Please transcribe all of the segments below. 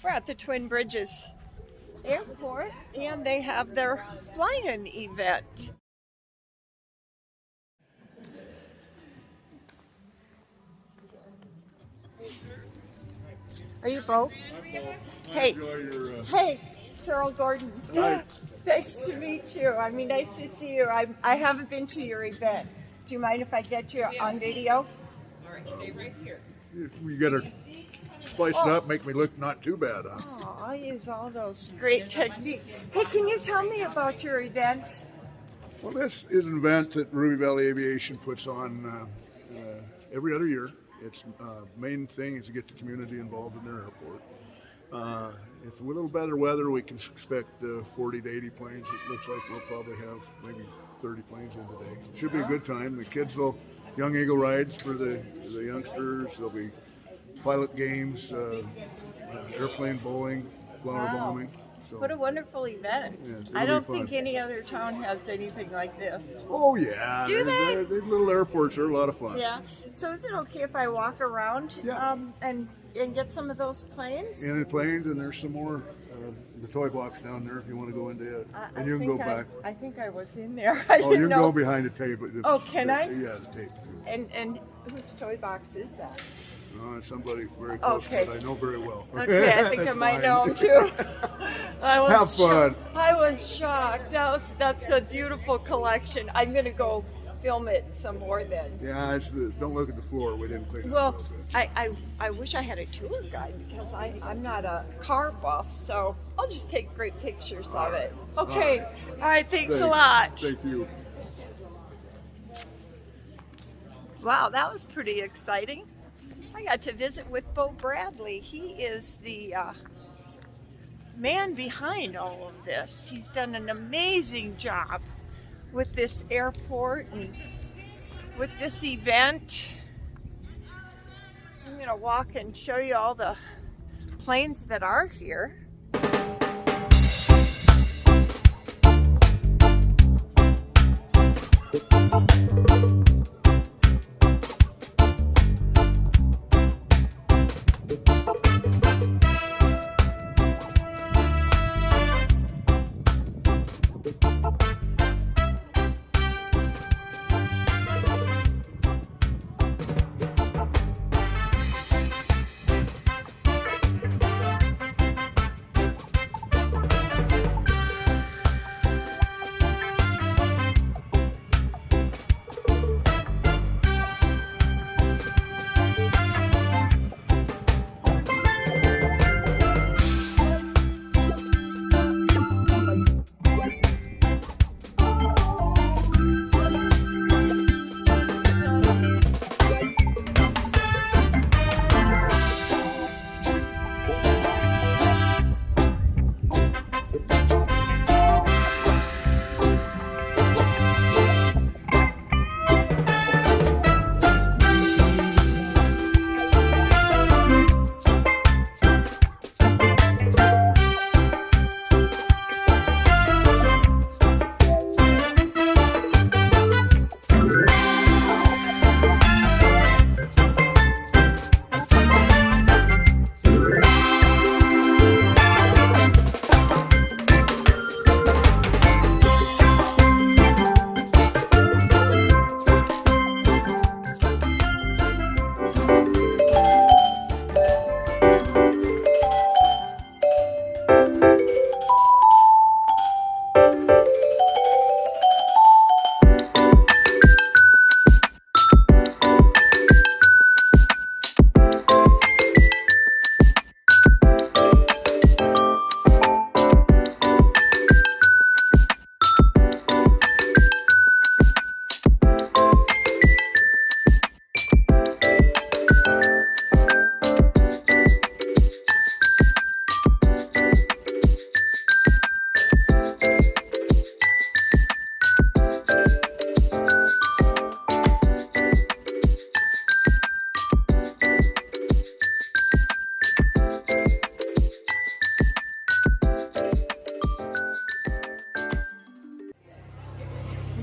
We're at the Twin Bridges Airport, and they have their fly-in event. Are you both? Hey, hey, Cheryl Gordon. Nice to meet you. I mean, nice to see you. I haven't been to your event. Do you mind if I get you on video? All right, stay right here. You gotta spice it up, make me look not too bad, huh? Oh, I'll use all those great techniques. Hey, can you tell me about your event? Well, this is an event that Ruby Valley Aviation puts on every other year. Its main thing is to get the community involved in their airport. If with a little better weather, we can expect 40 to 80 planes. It looks like we'll probably have maybe 30 planes in today. Should be a good time. The kids will, young eagle rides for the youngsters. There'll be pilot games, airplane bowling, flower bombing. So, what a wonderful event. Yeah, I don't think any other town has anything like this. Oh yeah. Do they? The little airports are a lot of fun. Yeah. So is it okay if I walk around and get some of those planes? And the planes, and there's some more, the toy box down there if you want to go into it. And you can go back. I think I was in there. Oh, you can go behind the table. Oh, can I? Yeah, the tape. And whose toy box is that? Somebody very close that I know very well. Okay, I think I might know him too. Have fun. I was shocked. That's a beautiful collection. I'm going to go film it some more then. Yeah, don't look at the floor. We didn't clean it up. Well, I wish I had a tour guide because I'm not a car buff, so I'll just take great pictures of it. Okay. All right. Thanks a lot. Thank you. Wow, that was pretty exciting. I got to visit with Bo Bradley. He is the man behind all of this. He's done an amazing job with this airport and with this event. I'm going to walk and show you all the planes that are here.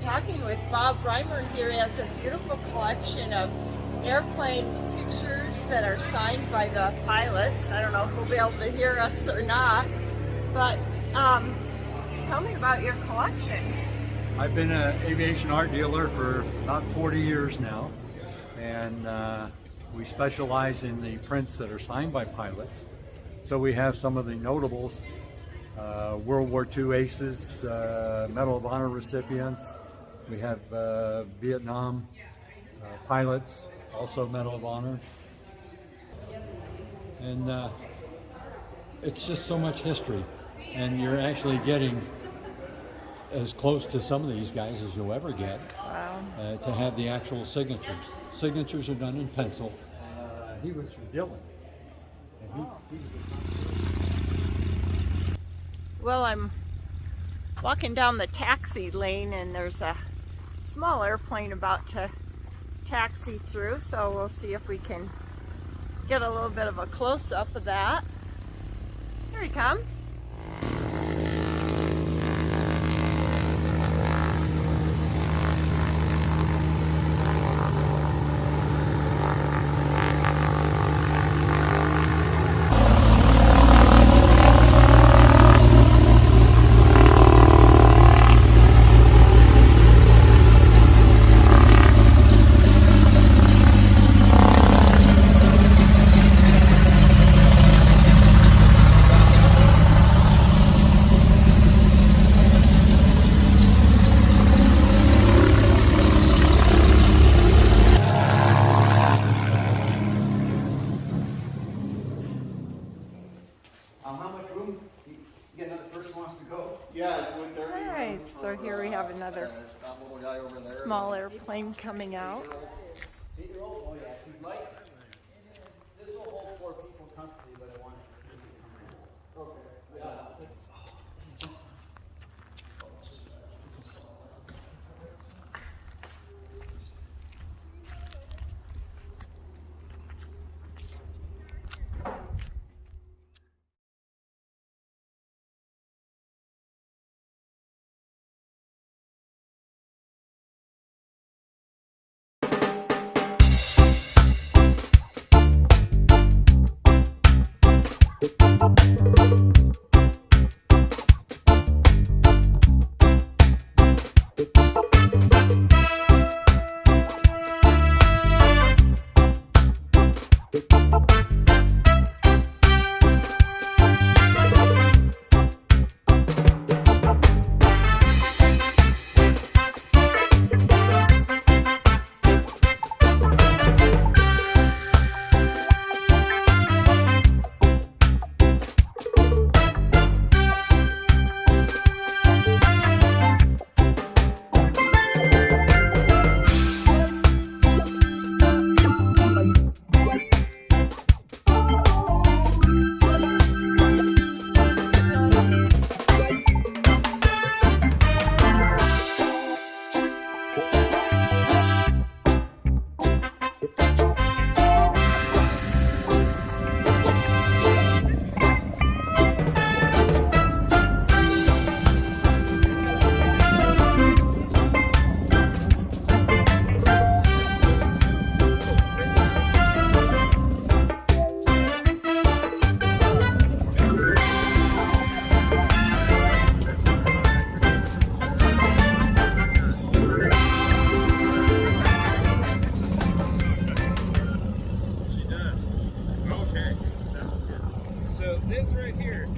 Talking with Bob Reimer here. He has a beautiful collection of airplane pictures that are signed by the pilots. I don't know if we'll be able to hear us or not, but tell me about your collection. I've been an aviation art dealer for about 40 years now, and we specialize in the prints that are signed by pilots. So we have some of the notables, World War II aces, Medal of Honor recipients. We have Vietnam pilots, also Medal of Honor. And it's just so much history, and you're actually getting as close to some of these guys as you'll ever get. Wow. To have the actual signatures. Signatures are done in pencil. He was from Dillon. And Well, I'm walking down the taxi lane and there's a small airplane about to taxi through, so we'll see if we can get a little bit of a close-up of that. Here he comes. how much room? You get another person wants to go? Yeah, it's 1:30. All right, so here we have another That little guy over there. small airplane coming out. 8-year-old? Oh yeah, if you'd like. This will hold 4 people comfortably, but I want it to come in. Okay. Yeah. This right here.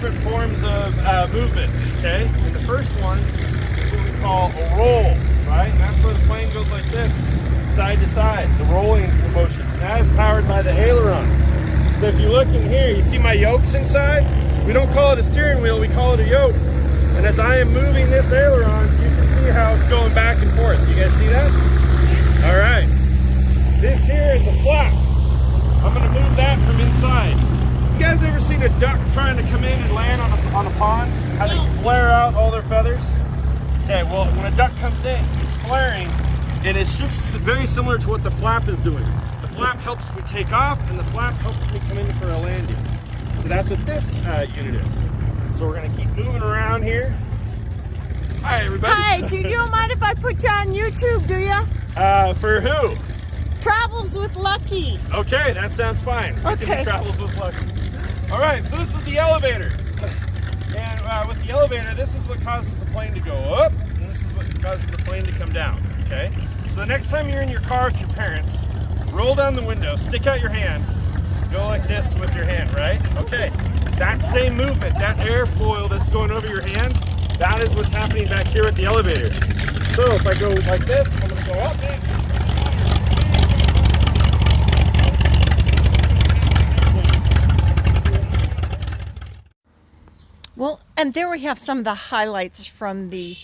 different forms of movement, okay? And the first one is what we call a roll, right? And that's where the plane goes like this, side to side, the rolling motion. And that is powered by the aileron. So if you look in here, you see my yokes inside? We don't call it a steering wheel, we call it a yoke. And as I am moving this aileron, you can see how it's going back and forth. You guys see that? All right. This here is a flap. I'm gonna move that from inside. You guys ever seen a duck trying to come in and land on a pond? How they flare out all their feathers? Okay, well, when a duck comes in, he's flaring, and it's just very similar to what the flap is doing. The flap helps me take off, and the flap helps me come in for a landing. So that's what this unit is. So we're gonna keep moving around here. Hi, everybody. Hi, do you don't mind if I put you on YouTube, do you? For who? Travels with Lucky. Okay, that sounds fine. We can Okay. do Travels with Lucky. All right, so this is the elevator. And with the elevator, this is what causes the plane to go up, and this is what causes the plane to come down, okay? So the next time you're in your car with your parents, roll down the window, stick out your hand, go like this with your hand, right? Okay, that same movement, that airfoil that's going over your hand, that is what's happening back here with the elevator. So if I go like this, I'm gonna go up this. Well, and there we have some of the highlights from the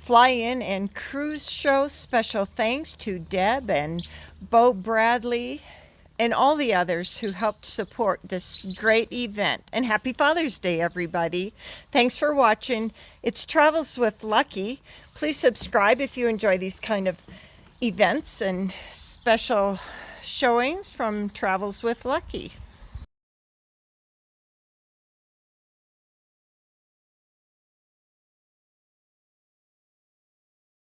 fly-in and cruise show. Special thanks to Deb and Bo Bradley and all the others who helped support this great event. And happy Father's Day, everybody. Thanks for watching. It's Travels with Lucky. Please subscribe if you enjoy these kind of events and special showings from Travels with Lucky.